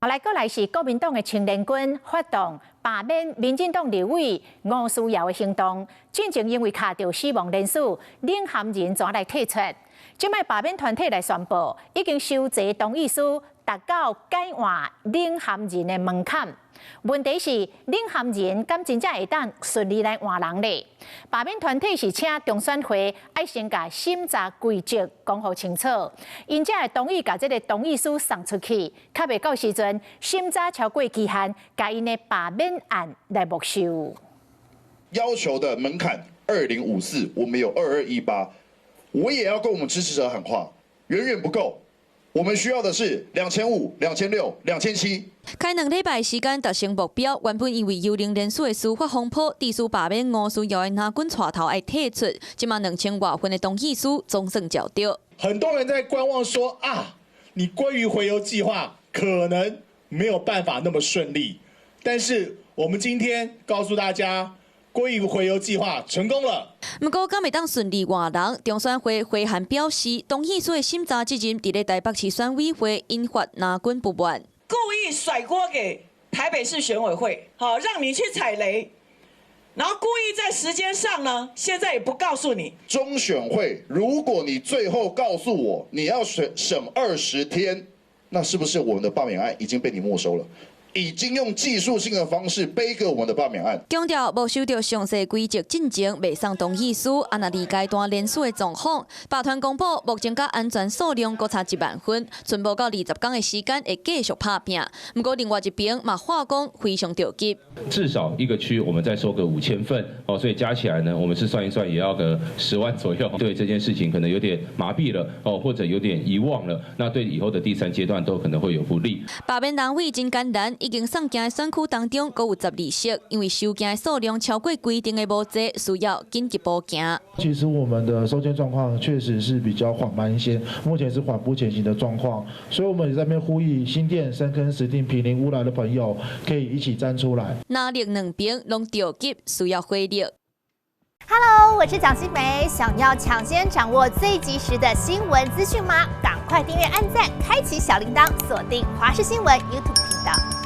来是国民党的青年军发动罢免民进党立委吴思瑶的行动，进前因为卡到死亡人数，领衔人怎来退出？即卖罢免团体来宣布，已经收集同意书，达到改换领衔人的门槛。问题是，领衔人敢真正会当顺利来换人呢？罢免团体是请中选会爱先甲审查规则讲好清楚，因才会同意甲这个同意书送出去，较袂到时阵审查超过期限，甲因的罢免案来没收。要求的门槛2054，我们有2218，我也要跟我们支持者喊话，远远不够。我们需要的是2500、2600、2700。开2礼拜时间达成目标，原本因为幽灵人数的司法风波，地书罢免吴思瑶的拿军带头爱退出，即马2000多份的同意书总算交到。很多人在观望说啊，你鲑鱼回游计划可能没有办法那么顺利，但是我们今天告诉大家。鲑鱼回游计划成功了。不过，敢会当顺利换人？中选会会函表示，同意书的审查责任伫咧台北市选委会，引发拿军不满。故意甩锅给台北市选委会，好让你去踩雷，然后故意在时间上呢，现在也不告诉你。中选会，如果你最后告诉我你要审20天，那是不是我们的罢免案已经被你没收了？已经用技术性的方式背给我们的罢免案，强调无收到详细规则进前未送同意书，按那二阶段联署的状况，罢团公布目前甲安全数量各差1万份，存无到20天的时间会继续拍拼。不过另外一边嘛，化工非常着急，至少一个区我们再收个5000份哦，所以加起来呢，我们是算一算也要个10万左右。对这件事情可能有点麻痹了哦，或者有点遗忘了，那对以后的第3阶段都可能会有不利。罢免单位真简单。已经送件的选区当中，各有12席，因为收件的数量超过规定的无济，需要紧急补件。其实我们的收件状况确实是比较缓慢一些，目前是缓步前行的状况，所以我们也在那边呼吁新店、深坑、石碇、坪林、乌来的朋友可以一起站出来。哪力两边拢着急，需要回力。Hello， 我是蒋欣梅，想要抢先掌握最及时的新闻资讯吗？赶快订阅、按赞、开启小铃铛，锁定华视新闻 YouTube 频道。